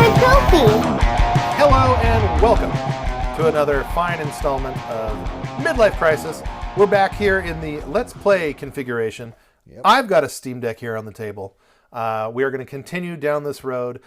a trophy. Hello and welcome to another fine installment of Midlife Krisis. We're back here in the Let's Play configuration. Yep. I've got a Steam Deck here on the table. We are going to continue down this road.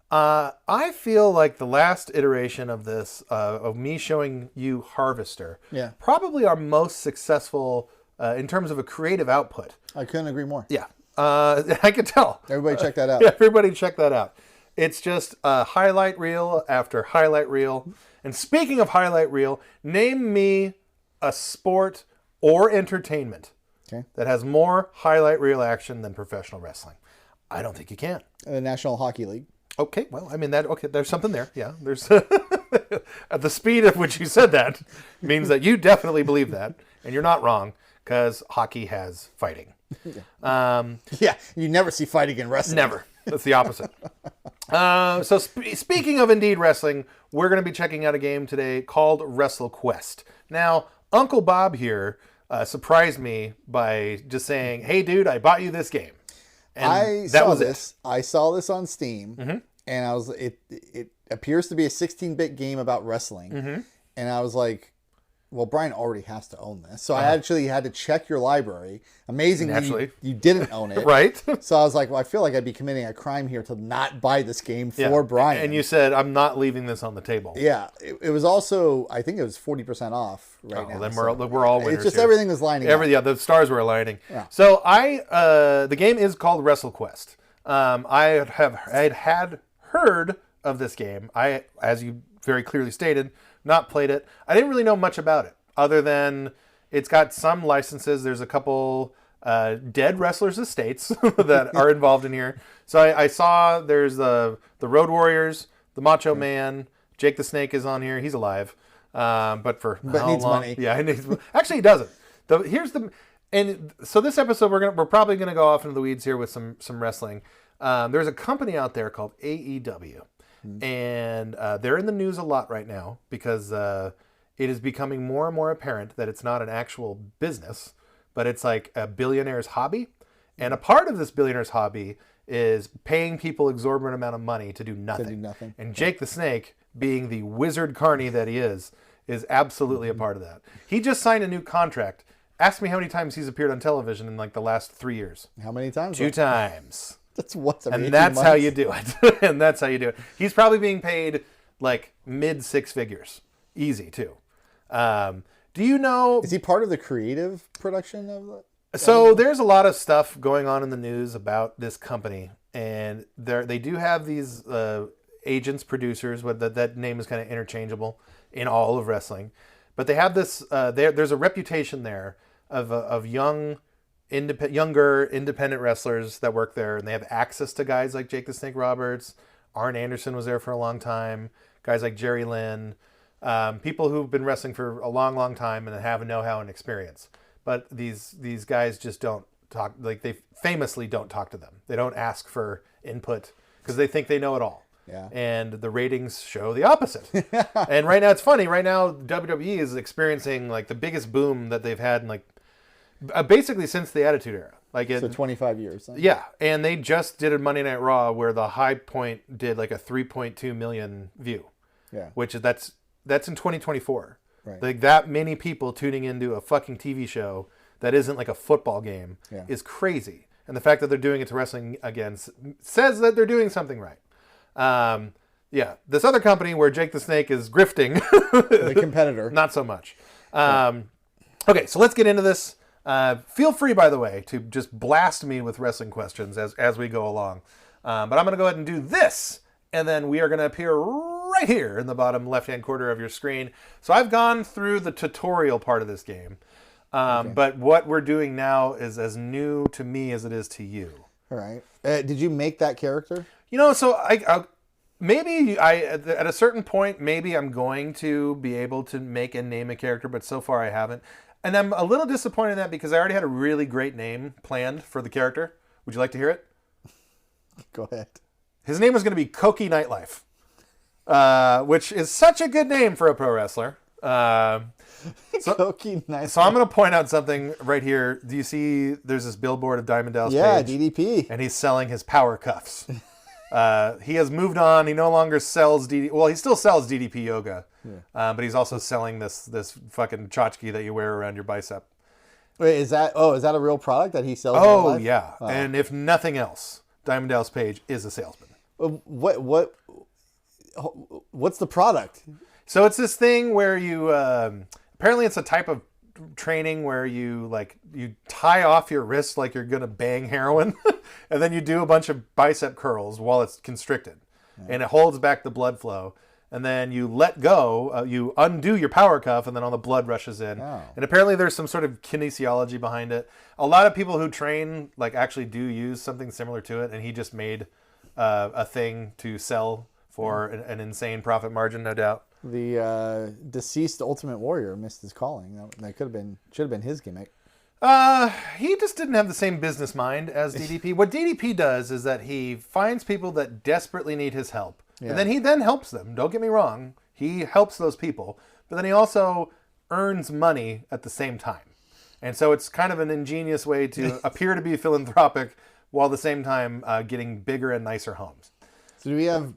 I feel like the last iteration of this, of me showing you Harvester, probably our most successful in terms of a creative output. I couldn't agree more. Yeah, I could tell. Everybody check that out. Yeah, everybody check that out. It's just highlight reel after highlight reel. And speaking of highlight reel, name me a sport or entertainment that has more highlight reel action than professional wrestling. I don't think you can. The National Hockey League. Okay, well, I mean, there's something there. Yeah, there's at the speed at which you said that means that you definitely believe that, and you're not wrong, because hockey has fighting. Yeah, you never see fighting in wrestling. Never. That's the opposite. So speaking of Indeed Wrestling, we're going to be checking out a game today called WrestleQuest. Now, Uncle Bob here surprised me by just saying, "Hey, dude, I bought you this game." And I saw this on Steam, and it appears to be a 16-bit game about wrestling, and I was like, well, Brian already has to own this. So I actually had to check your library. Amazingly, you didn't own it. Right. So I was like, well, I feel like I'd be committing a crime here to not buy this game for Brian. And you said, I'm not leaving this on the table. Yeah. It was also, I think it was 40% off now. Then we're all winners. It's just here. everything was lining up. Yeah, the stars were aligning. Yeah. So the game is called WrestleQuest. I had heard of this game. As you very clearly stated, not played it. I didn't really know much about it, other than it's got some licenses. There's a couple dead wrestlers' estates that are involved in here. So I saw there's the Road Warriors, the Macho Man, Jake the Snake is on here. He's alive, but needs money. Yeah, actually he doesn't. So this episode we're probably gonna go off into the weeds here with some wrestling. There's a company out there called AEW. And they're in the news a lot right now because it is becoming more and more apparent that it's not an actual business, but it's like a billionaire's hobby. And a part of this billionaire's hobby is paying people exorbitant amount of money to do nothing. And Jake the Snake, being the wizard carny that he is absolutely a part of that. He just signed a new contract. Ask me how many times he's appeared on television in like the last 3 years. How many times? 2 times. That's once every 18 that's months. how you do it. And that's how you do it. He's probably being paid like mid 6 figures. Easy, too. Do you know... Is he part of the creative production of that? So there's a lot of stuff going on in the news about this company. And they do have these agents, producers. That name is kind of interchangeable in all of wrestling. But they have this... there's a reputation there of younger independent wrestlers that work there, and they have access to guys like Jake the Snake Roberts. Arn Anderson was there for a long time. Guys like Jerry Lynn, people who've been wrestling for a long, long time and have know-how and experience. But these guys just don't talk. Like, they famously don't talk to them. They don't ask for input because they think they know it all. Yeah. And the ratings show the opposite. And right now, it's funny. Right now, WWE is experiencing like the biggest boom that they've had in like basically since the Attitude Era. So 25 years. Huh? Yeah, and they just did a Monday Night Raw where the high point did like a 3.2 million view. Yeah. Which that's in 2024. Right. Like that many people tuning into a fucking TV show that isn't like a football game is crazy. And the fact that they're doing it to wrestling again says that they're doing something right. This other company where Jake the Snake is grifting, the competitor, not so much. Okay, so let's get into this. Feel free, by the way, to just blast me with wrestling questions as we go along. But I'm going to go ahead and do this, and then we are going to appear right here in the bottom left-hand corner of your screen. So I've gone through the tutorial part of this game, but what we're doing now is as new to me as it is to you. All right. Did you make that character? You know, so maybe at a certain point, maybe I'm going to be able to make and name a character, but so far I haven't. And I'm a little disappointed in that because I already had a really great name planned for the character. Would you like to hear it? Go ahead. His name was going to be Koki Nightlife, which is such a good name for a pro wrestler. Koki Nightlife. So I'm going to point out something right here. Do you see there's this billboard of Diamond Dallas Page? DDP. And he's selling his power cuffs. He has moved on. He no longer sells DDP. Well, he still sells DDP yoga, but he's also selling this fucking tchotchke that you wear around your bicep. Wait, is that a real product that he sells? in real Oh life? yeah, and if nothing else, Diamond Dallas Page is a salesman. What's the product? So it's this thing where you apparently it's a type of training where you tie off your wrist like you're gonna bang heroin, and then you do a bunch of bicep curls while it's constricted, and it holds back the blood flow. And then you let go, you undo your power cuff, and then all the blood rushes in. Oh. And apparently there's some sort of kinesiology behind it. A lot of people who train actually do use something similar to it, and he just made a thing to sell for an insane profit margin, no doubt. The deceased Ultimate Warrior missed his calling. That should have been his gimmick. He just didn't have the same business mind as DDP. What DDP does is that he finds people that desperately need his help. Yeah. And then he helps them. Don't get me wrong. He helps those people. But then he also earns money at the same time. And so it's kind of an ingenious way to appear to be philanthropic while at the same time getting bigger and nicer homes. So do we have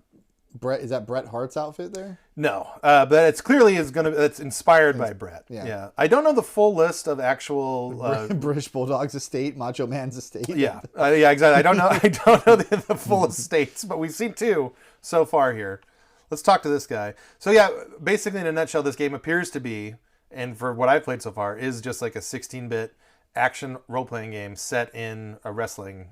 Bret? Is that Bret Hart's outfit there? No, but it's clearly it's inspired by Bret. Yeah. I don't know the full list of actual British Bulldog's estate, Macho Man's estate. Yeah, exactly. I don't know the full estates, but we've seen 2 so far here. Let's talk to this guy. So yeah, basically in a nutshell, this game appears to be, and for what I've played so far, is just like a 16-bit action role-playing game set in a wrestling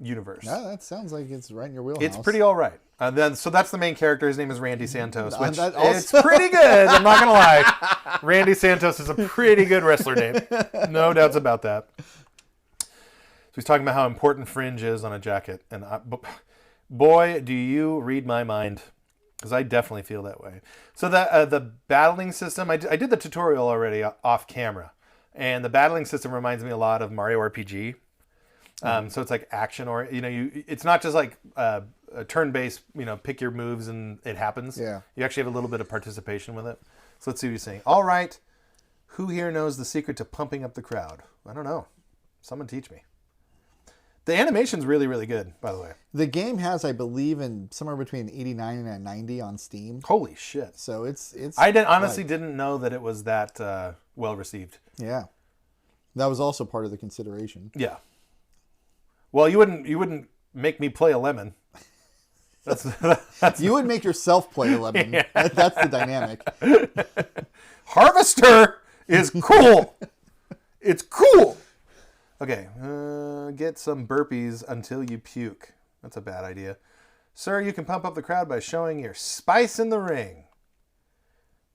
universe. Yeah, that sounds like it's right in your wheelhouse. It's pretty all right. So that's the main character. His name is Randy Santos, which it's pretty good. I'm not gonna lie. Randy Santos is a pretty good wrestler name. No doubts about that. So he's talking about how important fringe is on a jacket, and boy, do you read my mind, because I definitely feel that way. So the battling system, I did the tutorial already off camera. And the battling system reminds me a lot of Mario RPG. So it's like action, or it's not just like a turn-based, pick your moves and it happens. Yeah. You actually have a little bit of participation with it. So let's see what he's saying. All right, who here knows the secret to pumping up the crowd? I don't know. Someone teach me. The animation's really, really good, by the way. The game has, I believe, in somewhere between 89 and a 90 on Steam. Holy shit! So it's. I honestly didn't know that it was that well received. Yeah, that was also part of the consideration. Yeah. Well, you wouldn't make me play a lemon. That's you would make yourself play a lemon. Yeah. That's the dynamic. Harvester is cool. It's cool. Okay, get some burpees until you puke. That's a bad idea. Sir, you can pump up the crowd by showing your spice in the ring.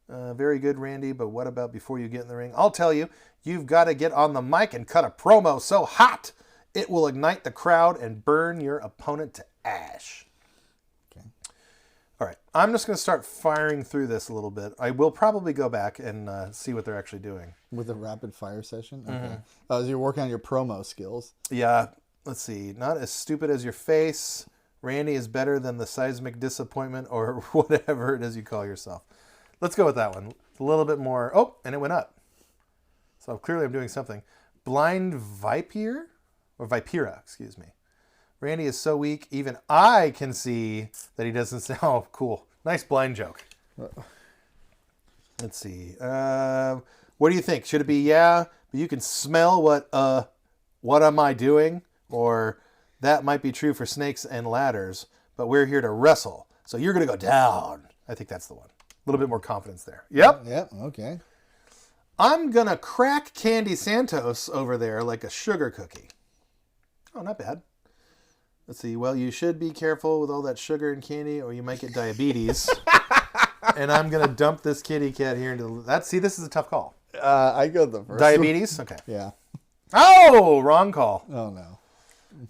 Very good, Randy, but what about before you get in the ring? I'll tell you, you've got to get on the mic and cut a promo so hot it will ignite the crowd and burn your opponent to ash. Okay. All right, I'm just going to start firing through this a little bit. I will probably go back and see what they're actually doing. With a rapid fire session? Okay. As you're working on your promo skills. Yeah, let's see. Not as stupid as your face. Randy is better than the seismic disappointment, or whatever it is you call yourself. Let's go with that one. A little bit more. Oh, and it went up. So clearly I'm doing something. Blind Viper? Or Vipera, excuse me. Randy is so weak, even I can see that he doesn't sound... Oh, cool. Nice blind joke. Let's see. What do you think? Should it be, yeah, but you can smell what am I doing? Or that might be true for snakes and ladders, but we're here to wrestle. So you're going to go down. I think that's the one. A little bit more confidence there. Yep. Yep. Okay. I'm going to crack Candy Santos over there like a sugar cookie. Oh, not bad. Let's see. Well, you should be careful with all that sugar and candy or you might get diabetes. And I'm going to dump this kitty cat here into that. See, this is a tough call. I go the first. Diabetes? Okay. Yeah. Oh, wrong call. Oh, no.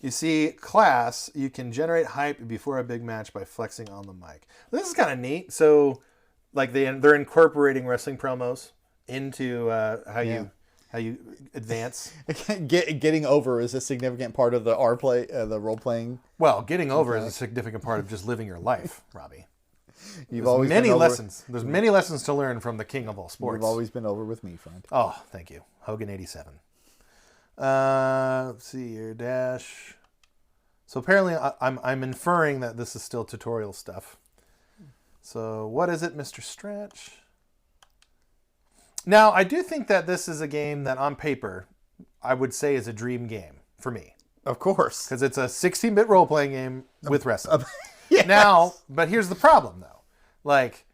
You see, class, you can generate hype before a big match by flexing on the mic. This is kind of neat. So, like they're incorporating wrestling promos into how you advance. Getting over is a significant part of the the role playing. Well, getting over is a significant part of just living your life, Robbie. There's many lessons. There's many lessons to learn from the king of all sports. You've always been over with me, friend. Oh, thank you. Hogan 87. Let's see here, dash. So apparently I'm inferring that this is still tutorial stuff. So what is it, Mr. Stretch? Now, I do think that this is a game that on paper I would say is a dream game for me. Of course. Because it's a 16-bit role-playing game with wrestling. Yes. Now, but here's the problem, though. Like,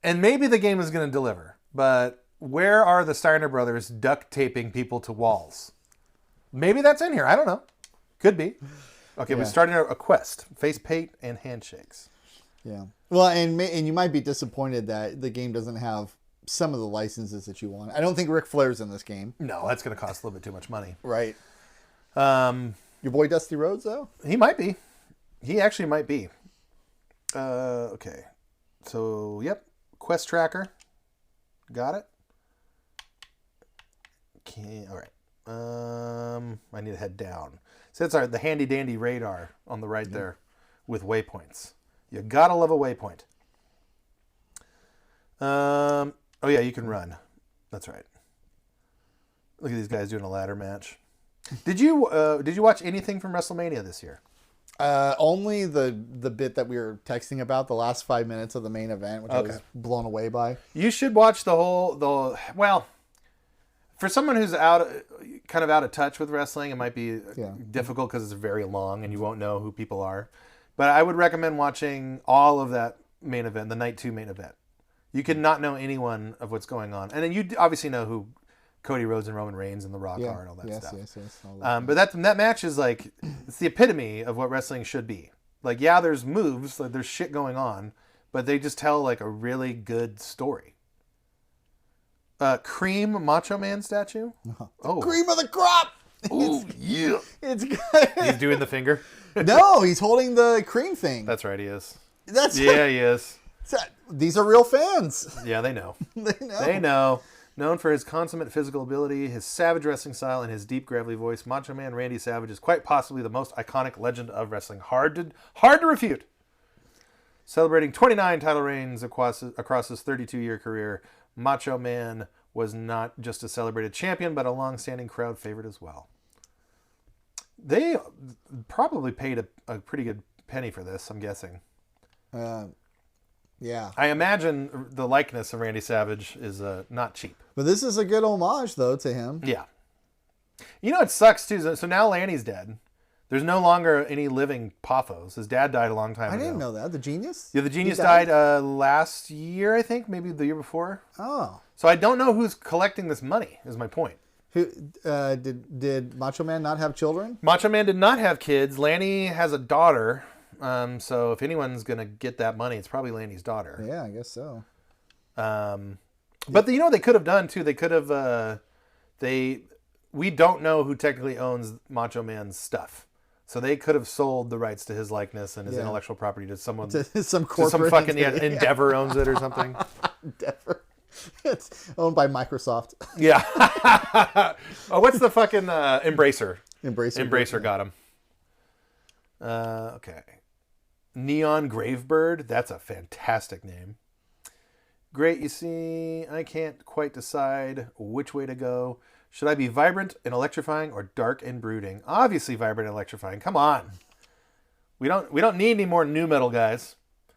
and maybe the game is going to deliver, but where are the Steiner brothers duct taping people to walls? Maybe that's in here. I don't know. Could be. Okay, we started a quest. Face paint and handshakes. Yeah. Well, and you might be disappointed that the game doesn't have some of the licenses that you want. I don't think Ric Flair's in this game. No, that's going to cost a little bit too much money. Right. Your boy Dusty Rhodes, though? He might be. He actually might be. Okay. So, yep. Quest tracker. Got it. Okay, all right. I need to head down. So that's the handy dandy radar on the right there with waypoints. You gotta love a waypoint. Oh yeah, you can run. That's right. Look at these guys doing a ladder match. Did you watch anything from WrestleMania this year? Only the bit that we were texting about, the last 5 minutes of the main event, which I was blown away by. You should watch well, for someone who's kind of out of touch with wrestling, it might be difficult because it's very long and you won't know who people are. But I would recommend watching all of that main event, the night 2 main event. You could not know anyone of what's going on. And then you obviously know who Cody Rhodes and Roman Reigns and The Rock are and all that stuff. Yes. But that match is like, it's the epitome of what wrestling should be. Like, yeah, there's moves, like there's shit going on, but they just tell like a really good story. Cream Macho Man statue? Oh. Cream of the crop! Oh, yeah. It's good. He's doing the finger? No, he's holding the cream thing. That's right, he is. He is. These are real fans. Yeah, they know. They know. Known for his consummate physical ability, his savage wrestling style, and his deep, gravelly voice, Macho Man Randy Savage is quite possibly the most iconic legend of wrestling. Hard to refute. Celebrating 29 title reigns across his 32-year career, Macho Man was not just a celebrated champion, but a long-standing crowd favorite as well. They probably paid a pretty good penny for this, I'm guessing. Yeah. I imagine the likeness of Randy Savage is not cheap. But this is a good homage, though, to him. Yeah. You know, it sucks, too. So now Lanny's dead. There's no longer any living Poffos. His dad died a long time ago. I didn't know that. The Genius? Yeah, the Genius died last year, I think. Maybe the year before. Oh. So I don't know who's collecting this money, is my point. Who did Macho Man not have children? Macho Man did not have kids. Lanny has a daughter. So if anyone's going to get that money, it's probably Lanny's daughter. Yeah, I guess so. But you know what they could have done, too? They could have... we don't know who technically owns Macho Man's stuff. So they could have sold the rights to his likeness and his intellectual property to someone... some corporate... some fucking Endeavor owns it or something. Endeavor. It's owned by Microsoft. Yeah. Oh, what's the fucking Embracer? Embracer got him. Okay. Neon Gravebird. That's a fantastic name. Great, you see, I can't quite decide which way to go. Should I be vibrant and electrifying or dark and brooding? Obviously vibrant and electrifying. Come on. We don't need any more new metal guys.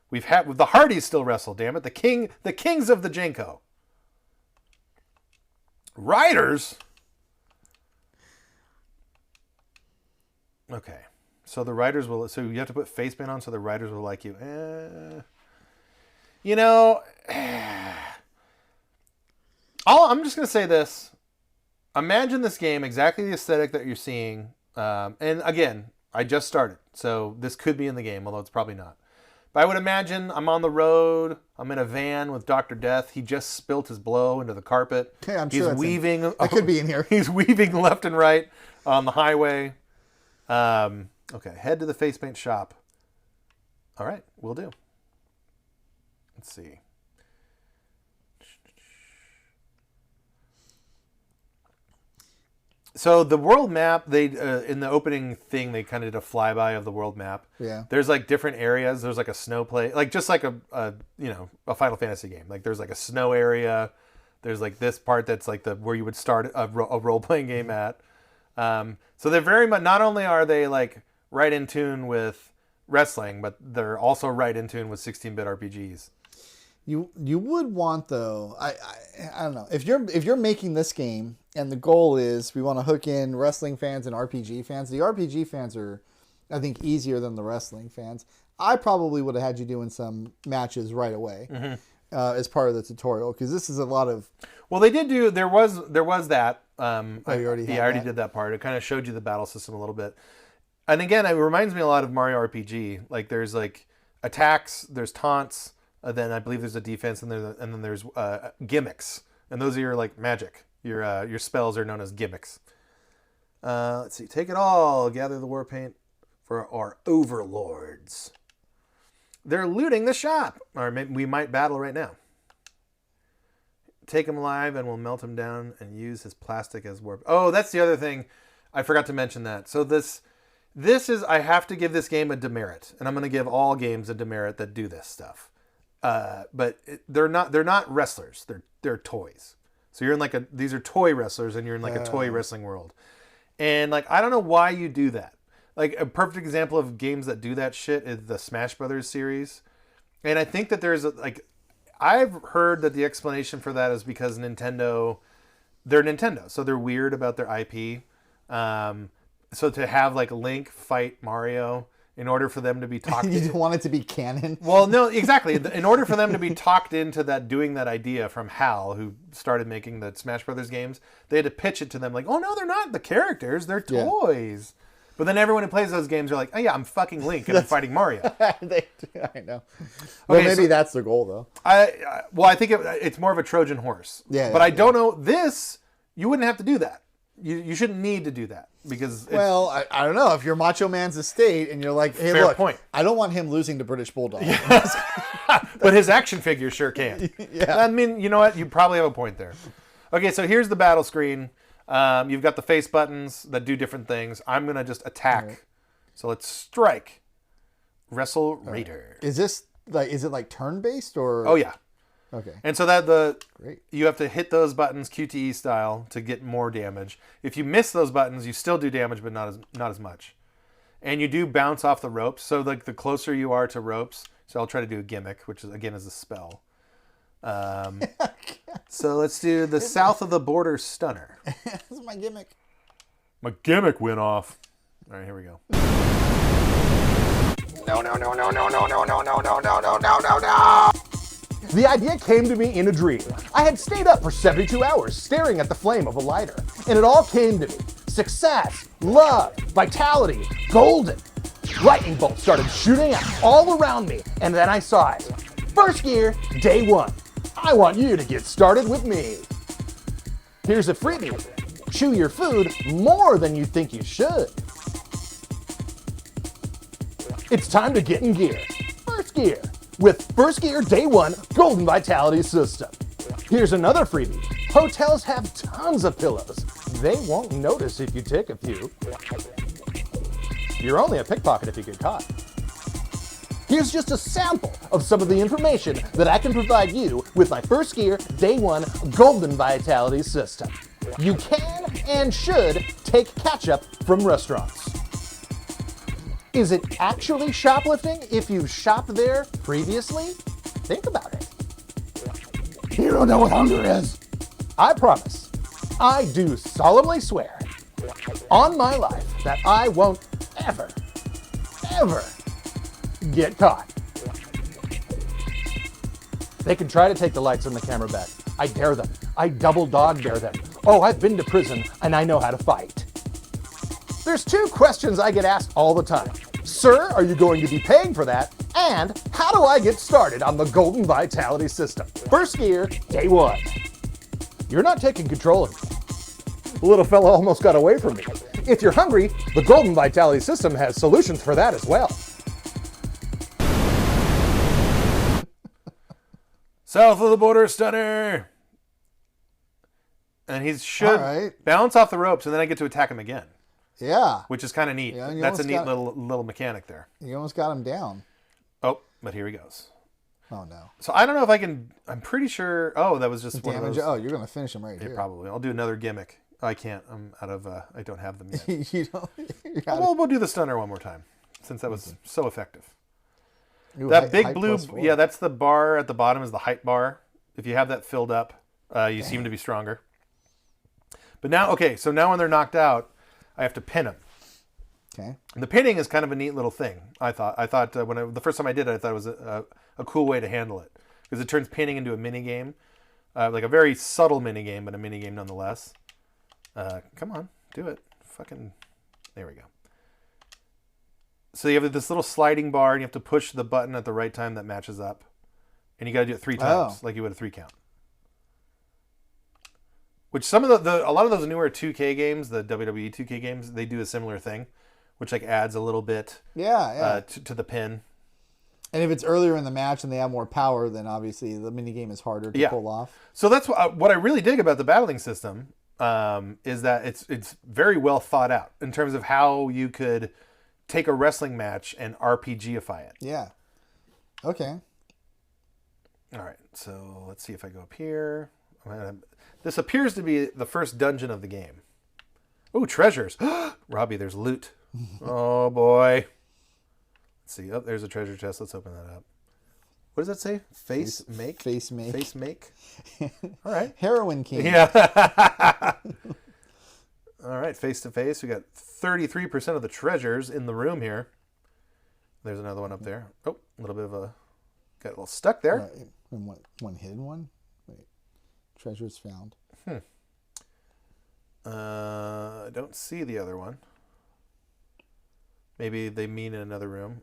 The Hardys still wrestle, damn it. The kings of the Jenko. Riders? Okay. So the riders will... So you have to put face paint on so the riders will like you. You know... I'm just going to say this. Imagine this game, exactly the aesthetic that you're seeing. And again, I just started. So this could be in the game, although it's probably not. But I would imagine I'm on the road. I'm in a van with Dr. Death. He just spilt his blow into the carpet. Okay, I'm sure he's weaving. That could be in here. He's weaving left and right on the highway. Okay, head to the face paint shop. All right, will do. Let's see. So the world map, they in the opening thing, they kind of did a flyby of the world map. Yeah. There's like different areas. There's like a snow place, like just like a Final Fantasy game. Like there's like a snow area. There's like this part that's like where you would start a role playing game at. So they're very much, not only are they like right in tune with wrestling, but they're also right in tune with 16-bit RPGs. You would want, though, I don't know, if you're making this game and the goal is we want to hook in wrestling fans and RPG fans. The RPG fans are, I think, easier than the wrestling fans. I probably would have had you doing some matches right away as part of the tutorial, because this is a lot of. Well, they did do. There was that. You already I already did that part. It kind of showed you the battle system a little bit, and again, it reminds me a lot of Mario RPG. Like there's like attacks, there's taunts. Then I believe there's a defense, and then there's gimmicks, and those are your like magic. Your spells are known as gimmicks. Let's see. Take it all. Gather the war paint for our overlords. They're looting the shop, or maybe we might battle right now. Take him alive, and we'll melt him down and use his plastic as warp. Oh, that's the other thing. I forgot to mention that. So this is, I have to give this game a demerit, and I'm going to give all games a demerit that do this stuff. But they're not wrestlers. They're toys. So you're in these are toy wrestlers, and you're in like a toy wrestling world. And like, I don't know why you do that. Like a perfect example of games that do that shit is the Smash Brothers series. And I think that there's I've heard that the explanation for that is because they're Nintendo. So they're weird about their IP. So to have like Link fight Mario, in order for them to be talked You want it to be canon? Well, no, exactly. In order for them to be talked into doing that idea from Hal, who started making the Smash Brothers games, they had to pitch it to them like, oh, no, they're not the characters. They're toys. Yeah. But then everyone who plays those games are like, oh, yeah, I'm fucking Link and I'm fighting Mario. I know. Well, maybe that's the goal, though. I think it's more of a Trojan horse. Yeah. But I don't know. This, you wouldn't have to do that. You shouldn't need to do that. Because I don't know. If you're Macho Man's estate and you're like, hey, fair look, point. I don't want him losing to British Bulldog. But his action figure sure can. Yeah. I mean, you know what? You probably have a point there. Okay, so here's the battle screen. You've got the face buttons that do different things. I'm going to just attack. Right. So let's strike. Wrestle Raider. Is it like turn-based or? Oh, yeah. Okay. And so Great. You have to hit those buttons QTE style to get more damage. If you miss those buttons, you still do damage, but not as much. And you do bounce off the ropes. So like the closer you are to ropes, so I'll try to do a gimmick, which is again is a spell. So let's do the south of the border stunner. This is my gimmick. My gimmick went off. All right, here we go. No. The idea came to me in a dream. I had stayed up for 72 hours staring at the flame of a lighter, and it all came to me. Success, love, vitality, golden. Lightning bolts started shooting out all around me, and then I saw it. First gear, day one. I want you to get started with me. Here's a freebie. Chew your food more than you think you should. It's time to get in gear. First gear. With First Gear Day 1 Golden Vitality System. Here's another freebie. Hotels have tons of pillows. They won't notice if you take a few. You're only a pickpocket if you get caught. Here's just a sample of some of the information that I can provide you with my First Gear Day 1 Golden Vitality System. You can and should take catch-up from restaurants. Is it actually shoplifting if you've shopped there previously? Think about it. You don't know what hunger is. I promise. I do solemnly swear on my life that I won't ever get caught. They can try to take the lights and the camera back. I dare them. I double dog dare them. Oh, I've been to prison and I know how to fight. There's two questions I get asked all the time. Sir, are you going to be paying for that? And how do I get started on the Golden Vitality System? First gear, day one. You're not taking control of me. The little fella almost got away from me. If you're hungry, the Golden Vitality System has solutions for that as well. South of the border stunner. And he should bounce off the ropes, and then I get to attack him again. Yeah. Which is kind of neat. Yeah, that's a neat little mechanic there. You almost got him down. Oh, but here he goes. Oh, no. So I don't know if I can... I'm pretty sure... Oh, that was just one damage. of those... Oh, you're going to finish him right here. Probably. I'll do another gimmick. I can't. I'm out of. I don't have them yet. You know, We'll do the stunner one more time, since that was so effective. Ooh, That big height blue, +4. yeah, that's the bar at the bottom is the height bar. If you have that filled up, you seem to be stronger. But now, okay, so now when they're knocked out, I have to pin them. Okay. And the pinning is kind of a neat little thing. I thought the first time I did it, I thought it was a cool way to handle it because it turns pinning into a mini game, like a very subtle mini game, but a mini game nonetheless. Come on, do it. Fucking, there we go. So you have this little sliding bar, and you have to push the button at the right time that matches up, and you got to do it 3 times, like you would a 3 count. Which some of a lot of those newer 2K games, the WWE 2K games, they do a similar thing, which like adds a little bit to the pin. And if it's earlier in the match and they have more power, then obviously the minigame is harder to pull off. So that's what I really dig about the battling system is that it's very well thought out in terms of how you could take a wrestling match and RPGify it. Yeah. Okay. All right. So let's see if I go up here. This appears to be the first dungeon of the game. Oh, treasures. Robby, there's loot. Oh, boy. Let's see. Oh, there's a treasure chest. Let's open that up. What does that say? Face make? Face make. Face make. All right. Heroin King. Yeah. All right. Face to face. We got 33% of the treasures in the room here. There's another one up there. Oh, a little bit of a... Got a little stuck there. One hidden one? Wait. Treasures found. I don't see the other one. Maybe they mean in another room.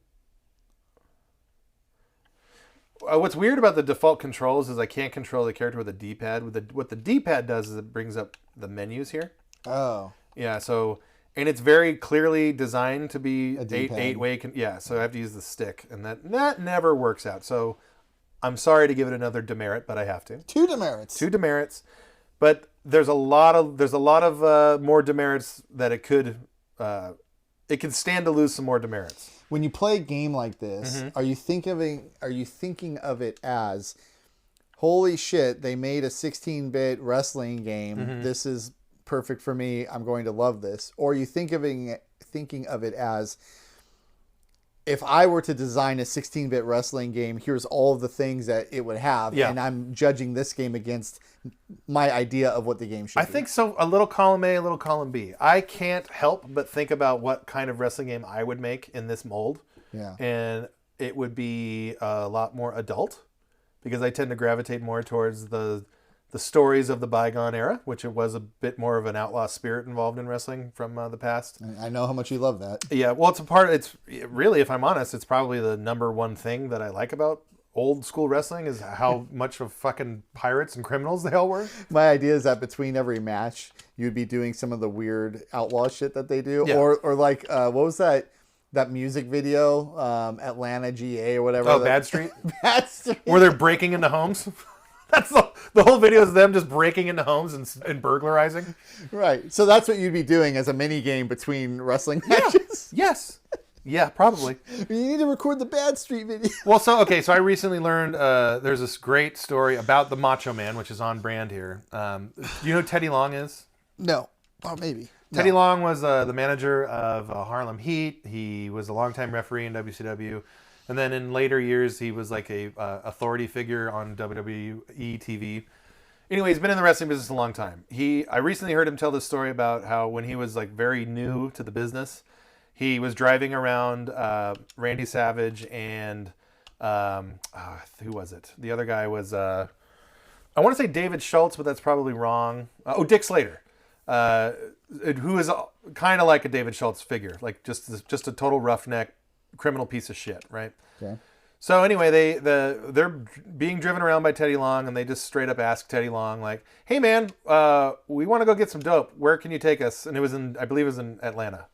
What's weird about the default controls is I can't control the character with a D-pad. What the D-pad does is it brings up the menus here. Oh. Yeah, so... And it's very clearly designed to be eight-way. So I have to use the stick. And that never works out. So I'm sorry to give it another demerit, but I have to. 2 demerits. 2 demerits. But there's a lot of more demerits that it could stand to lose some more demerits. When you play a game like this, are you thinking of it as, holy shit, they made a 16-bit wrestling game. This is perfect for me. I'm going to love this. Or are you thinking of it as, if I were to design a 16-bit wrestling game, here's all of the things that it would have, and I'm judging this game against my idea of what the game should be. I think so. A little column A, a little column B. I can't help but think about what kind of wrestling game I would make in this mold. Yeah. And it would be a lot more adult because I tend to gravitate more towards the stories of the bygone era, which it was a bit more of an outlaw spirit involved in wrestling from the past. I know how much you love that. Yeah, well, it's really, if I'm honest, it's probably the number one thing that I like about old school wrestling is how much of fucking pirates and criminals they all were. My idea is that between every match, you'd be doing some of the weird outlaw shit that they do. Yeah. Or like, what was that music video, Atlanta GA or whatever? Oh, Bad Street? Bad Street. Where they're breaking into homes? That's the whole video is them just breaking into homes and burglarizing. Right. So that's what you'd be doing as a mini game between wrestling matches. Yes. Yeah, probably. You need to record the Bad Street video. Well, so I recently learned there's this great story about the Macho Man, which is on brand here. You know who Teddy Long is? No. Oh, maybe. Teddy Long was the manager of Harlem Heat. He was a longtime referee in WCW. And then in later years, he was like a authority figure on WWE TV. Anyway, he's been in the wrestling business a long time. I recently heard him tell this story about how when he was like very new to the business, he was driving around Randy Savage and who was it? The other guy was I want to say David Schultz, but that's probably wrong. Dick Slater, who is kind of like a David Schultz figure, like just a total roughneck criminal piece of shit, right? Okay. So anyway, they're being driven around by Teddy Long, and they just straight up ask Teddy Long, like, "Hey man, we want to go get some dope. Where can you take us?" And I believe it was in Atlanta.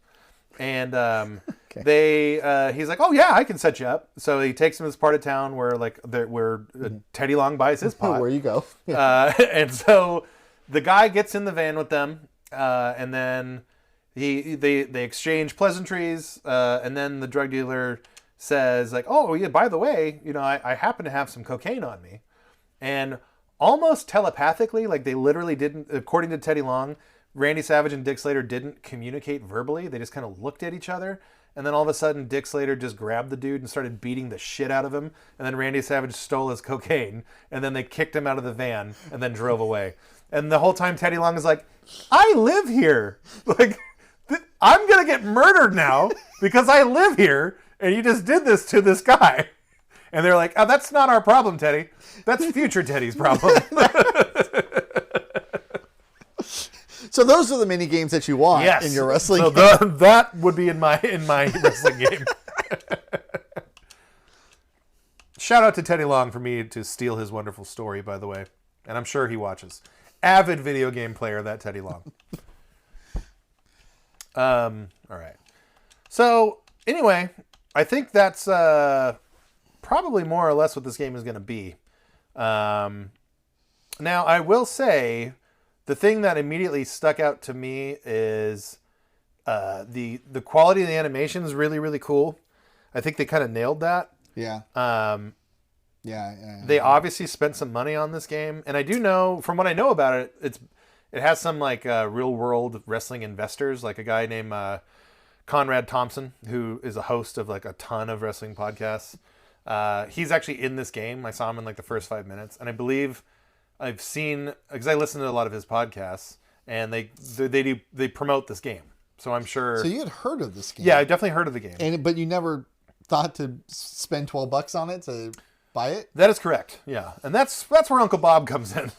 And okay. He's like, "Oh yeah, I can set you up." So he takes him to this part of town where Teddy Long buys his pot. Where you go? And so the guy gets in the van with them, and then they exchange pleasantries, and then the drug dealer says like, "Oh yeah, by the way, I happen to have some cocaine on me," and almost telepathically, like they literally didn't, according to Teddy Long, Randy Savage and Dick Slater didn't communicate verbally. They just kind of looked at each other. And then all of a sudden, Dick Slater just grabbed the dude and started beating the shit out of him. And then Randy Savage stole his cocaine. And then they kicked him out of the van and then drove away. And the whole time, Teddy Long is like, I live here. Like, I'm going to get murdered now because I live here. And you just did this to this guy. And they're like, oh, that's not our problem, Teddy. That's future Teddy's problem. So those are the mini games that you want in your wrestling game. That would be in my wrestling game. Shout out to Teddy Long for me to steal his wonderful story, by the way. And I'm sure he watches. Avid video game player, that Teddy Long. All right. So, anyway, I think that's probably more or less what this game is going to be. Now, I will say, the thing that immediately stuck out to me is the quality of the animation is really, really cool. I think they kind of nailed that. Yeah. They obviously spent some money on this game, and I do know, from what I know about it, it has some like real world wrestling investors, like a guy named Conrad Thompson, who is a host of like a ton of wrestling podcasts. He's actually in this game. I saw him in like the first 5 minutes, and I believe I've seen, because I listen to a lot of his podcasts, and they promote this game. So I'm sure. So you had heard of this game? Yeah, I definitely heard of the game. But you never thought to spend $12 on it to buy it? That is correct. Yeah, and that's where Uncle Bob comes in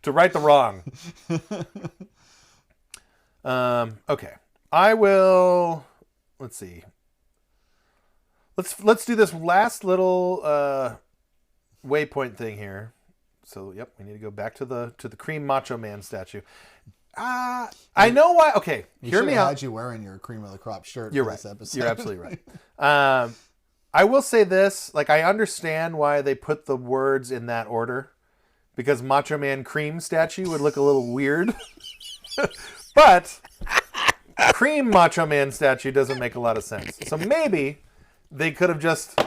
to right the wrong. Okay, I will. Let's see. Let's do this last little waypoint thing here. So, yep, we need to go back to the Cream Macho Man statue. I know why. Okay, hear me out. Had you wearing your cream of the crop shirt You're for right. this episode. You're absolutely right. I will say this: like, I understand why they put the words in that order, because Macho Man Cream statue would look a little weird. But Cream Macho Man statue doesn't make a lot of sense. So maybe they could have just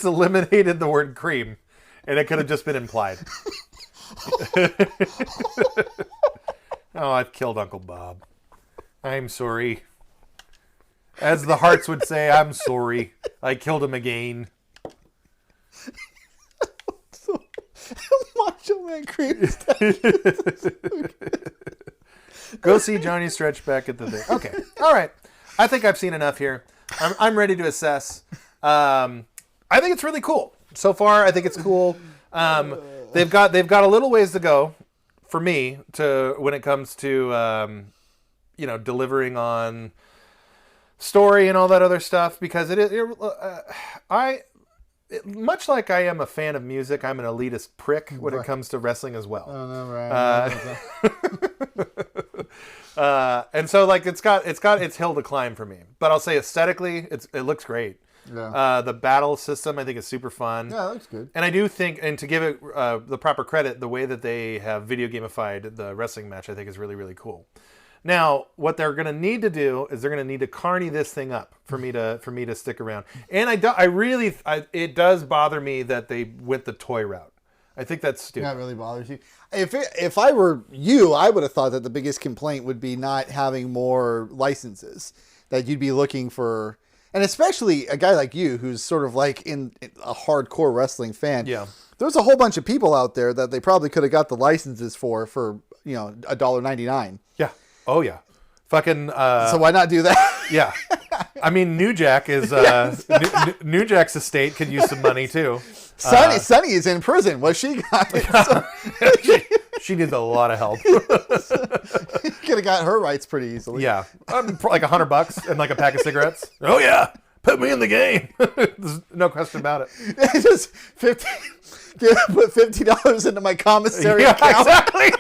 eliminated the word cream, and it could have just been implied. Oh, I've killed Uncle Bob. I'm sorry. As the hearts would say, I'm sorry. I killed him again. Macho Man cream statue. Go see Johnny Stretch back at the thing. Okay. All right. I think I've seen enough here. I'm ready to assess. I think it's really cool. So far, I think it's cool. They've got a little ways to go for me to when it comes to delivering on story and all that other stuff, because much like I am a fan of music, I'm an elitist prick when it comes to wrestling as well. Oh, no, right. And so like it's got its hill to climb for me, but I'll say aesthetically it looks great. Yeah. The battle system I think is super fun. Yeah, that looks good. And I do think, and to give it the proper credit, the way that they have video gamified the wrestling match I think is really, really cool. Now, what they're going to need to do is they're going to need to carny this thing up for me to stick around. And it does bother me that they went the toy route. I think that's stupid. That really bothers you. If I were you, I would have thought that the biggest complaint would be not having more licenses. That you'd be looking for, and especially a guy like you who's sort of like in a hardcore wrestling fan. Yeah. There's a whole bunch of people out there that they probably could have got the licenses for $1.99. Yeah. Oh yeah. Fucking. So why not do that? Yeah. I mean, New Jack is New Jack's estate could use some money too. Sunny is in prison. Well, she got it. So. She needs a lot of help. Could have got her rights pretty easily. Yeah, like $100 and like a pack of cigarettes. Oh yeah, put me in the game. There's no question about it. Just put $50 into my commissary account. Exactly.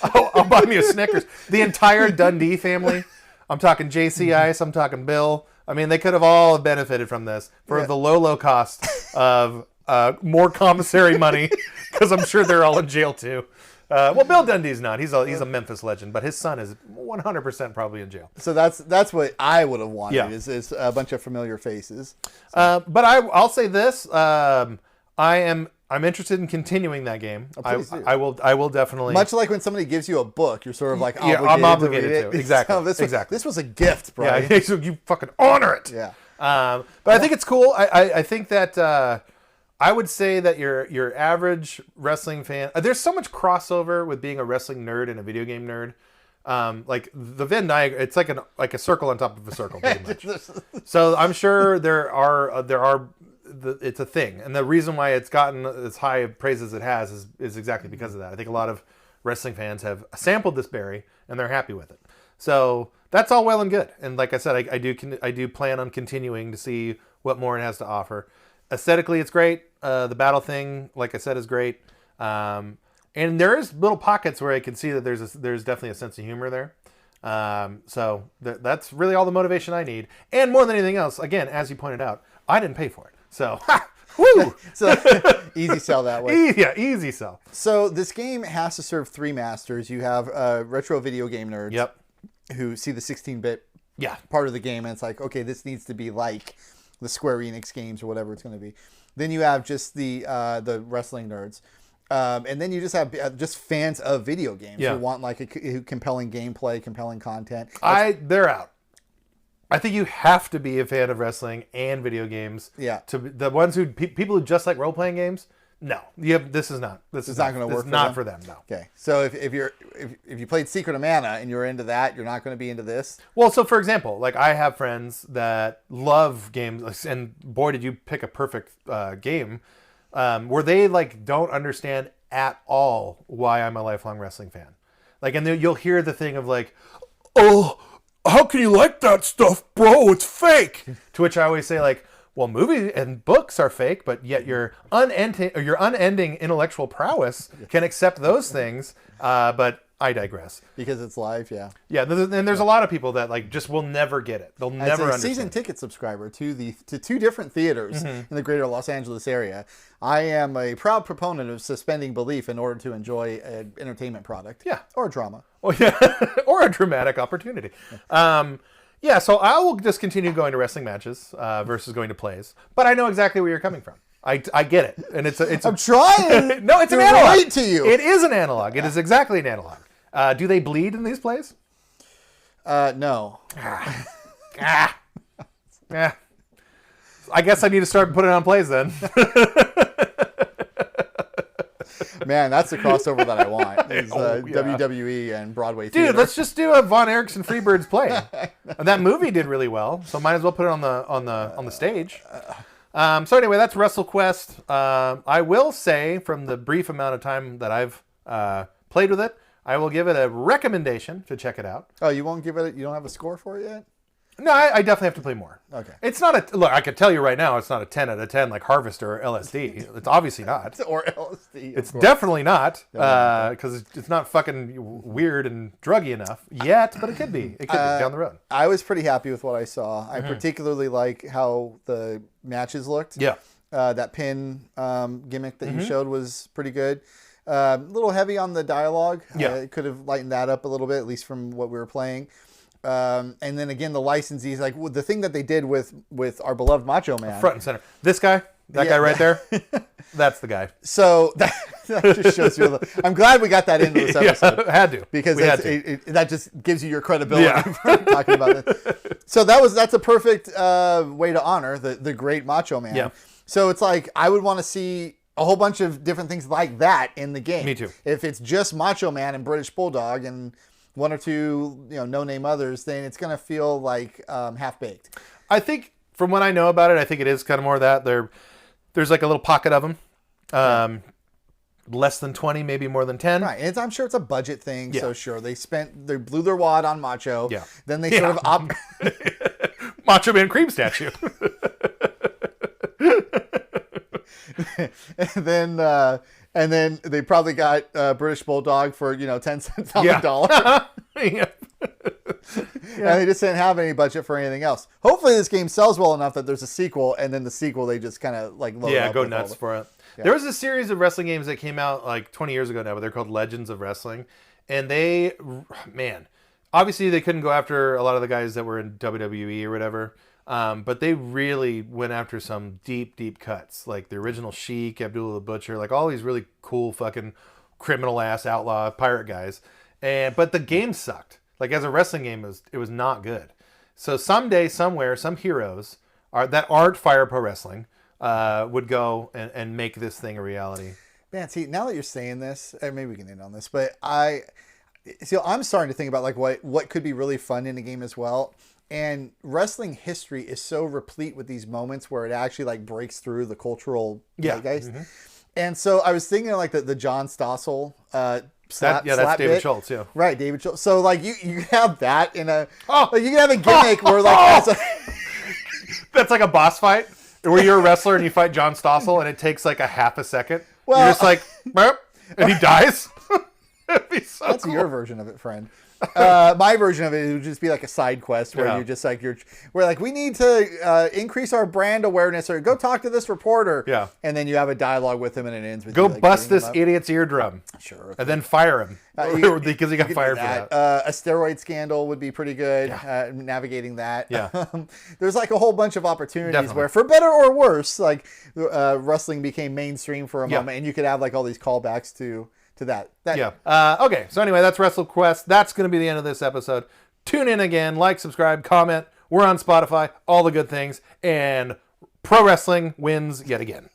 I'll buy me a Snickers. The entire Dundee family. I'm talking JC Ice. I'm talking Bill. I mean, they could have all benefited from this for the low cost of more commissary money, because I'm sure they're all in jail too. Well, Bill Dundee's not. He's a Memphis legend, but his son is 100% probably in jail. So that's what I would have wanted. Yeah. is a bunch of familiar faces. But I'll say this: I am I'm interested in continuing that game. please do. I will definitely. Much like when somebody gives you a book, you're sort of like obligated, I'm obligated to read to. it. Exactly. So Exactly. This was a gift, Brian. Yeah, so you fucking honor it. Yeah. But I think it's cool. I think that I would say that your average wrestling fan. There's so much crossover with being a wrestling nerd and a video game nerd. Like the Venn diagram, it's like a circle on top of a circle, pretty much. So I'm sure there are. It's a thing, and the reason why it's gotten as high praise as it has is exactly because of that. I think a lot of wrestling fans have sampled this berry and they're happy with it. So that's all well and good. And like I said, I do plan on continuing to see what more it has to offer. Aesthetically, it's great. The battle thing, like I said, is great. And there is little pockets where I can see that there's definitely a sense of humor there. So that's really all the motivation I need. And more than anything else, again, as you pointed out, I didn't pay for it. So, woo! So easy sell that way. Easy sell. So this game has to serve three masters. You have retro video game nerds. Yep. Who see the 16-bit Yeah. part of the game, and it's like, okay, this needs to be like the Square Enix games or whatever it's going to be. Then you have just the wrestling nerds. And then you just have just fans of video games who want like a compelling gameplay, compelling content. They're out. I think you have to be a fan of wrestling and video games. Yeah. To the ones who people who just like role playing games. No, this is not. This is not going to work. Not for them. No. Okay. So if you played Secret of Mana and you're into that, you're not going to be into this. Well, so for example, like I have friends that love games, and boy, did you pick a perfect game, where they like don't understand at all why I'm a lifelong wrestling fan. Like, and you'll hear the thing of like, oh, how can you like that stuff, bro? It's fake. To which I always say like, well, movies and books are fake, but yet your unending intellectual prowess can accept those things. But I digress. Because it's live, yeah. Yeah, and there's a lot of people that like just will never get it. They'll never understand. Season ticket subscriber to two different theaters in the greater Los Angeles area. I am a proud proponent of suspending belief in order to enjoy an entertainment product. Yeah. Or a drama. Oh, yeah. Or a dramatic opportunity. Yeah, so I will just continue going to wrestling matches versus going to plays. But I know exactly where you're coming from. I get it, and I'm trying. No, it's to an analog. relate to you. It is an analog. It is exactly an analog. Do they bleed in these plays? No. Yeah. I guess I need to start putting on plays then. Man, that's the crossover that I want. Is, Oh, yeah. WWE and Broadway theater. Dude, let's just do a Von Erickson Freebirds play. That movie did really well, so might as well put it on the stage. So anyway, that's WrestleQuest. I will say, from the brief amount of time that I've played with it, I will give it a recommendation to check it out. Oh, you won't give it? You don't have a score for it yet? No, I definitely have to play more. Okay. It's not look, I can tell you right now, it's not a 10 out of 10 like Harvester or LSD. It's obviously not. Or LSD. It's definitely not, because it's not fucking weird and druggy enough yet, but it could be. It could be down the road. I was pretty happy with what I saw. I particularly like how the matches looked. Yeah. That pin gimmick that you showed was pretty good. A little heavy on the dialogue. Yeah. It could have lightened that up a little bit, at least from what we were playing. And then again, the licensees, like the thing that they did with our beloved Macho Man. Front and center. This guy, that guy right there, that's the guy. So that just shows you. I'm glad we got that into this episode. Yeah, had to. Because that just gives you your credibility Yeah. for talking about it. So that's a perfect way to honor the great Macho Man. Yeah. So it's like, I would want to see a whole bunch of different things like that in the game. Me too. If it's just Macho Man and British Bulldog and one or two, no-name others, then it's going to feel like half-baked. I think, from what I know about it, I think it is kind of more of that. There's like a little pocket of them. Less than 20, maybe more than 10. Right, and I'm sure it's a budget thing, Yeah. so sure. They blew their wad on Macho. Yeah. Then they sort of Macho Man cream statue. and then they probably got British Bulldog for 10 cents on the dollar. Yeah. And they just didn't have any budget for anything else. Hopefully this game sells well enough that there's a sequel, and then the sequel they just kind of like load up Go with nuts all for it. Yeah. There was a series of wrestling games that came out like 20 years ago now, but they're called Legends of Wrestling. And obviously they couldn't go after a lot of the guys that were in WWE or whatever. But they really went after some deep, deep cuts, like the original Sheik, Abdullah the Butcher, like all these really cool fucking criminal ass outlaw pirate guys. But the game sucked. Like as a wrestling game, it was not good. So someday, somewhere, some heroes that aren't Fire Pro Wrestling would go and make this thing a reality. Man, see, now that you're saying this, and maybe we can end on this, but I'm starting to think about like what could be really fun in a game as well. And wrestling history is so replete with these moments where it actually like breaks through the cultural zeitgeist. Mm-hmm. And so I was thinking of like the John Stossel slap that's David bit. Schultz, yeah. Right, David Schultz. So like you have that in a like, you can have a gimmick where like that's like a boss fight where you're a wrestler and you fight John Stossel and it takes like a half a second. Well, you're just like Burp, and he dies. That'd be so that's cool. your version of it, friend. My version of it would just be like a side quest where you're just like we're like we need to increase our brand awareness or go talk to this reporter. Yeah, and then you have a dialogue with him and it ends with go you, like, bust this idiot's eardrum. Sure, okay. And then fire him because he got fired for that. A steroid scandal would be pretty good. Yeah. Navigating that. Yeah, there's like a whole bunch of opportunities where, for better or worse, like wrestling became mainstream for a moment, and you could have like all these callbacks to that. Yeah. Okay. So anyway, that's WrestleQuest. That's going to be the end of this episode. Tune in again. Like, subscribe, comment. We're on Spotify. All the good things. And pro wrestling wins yet again.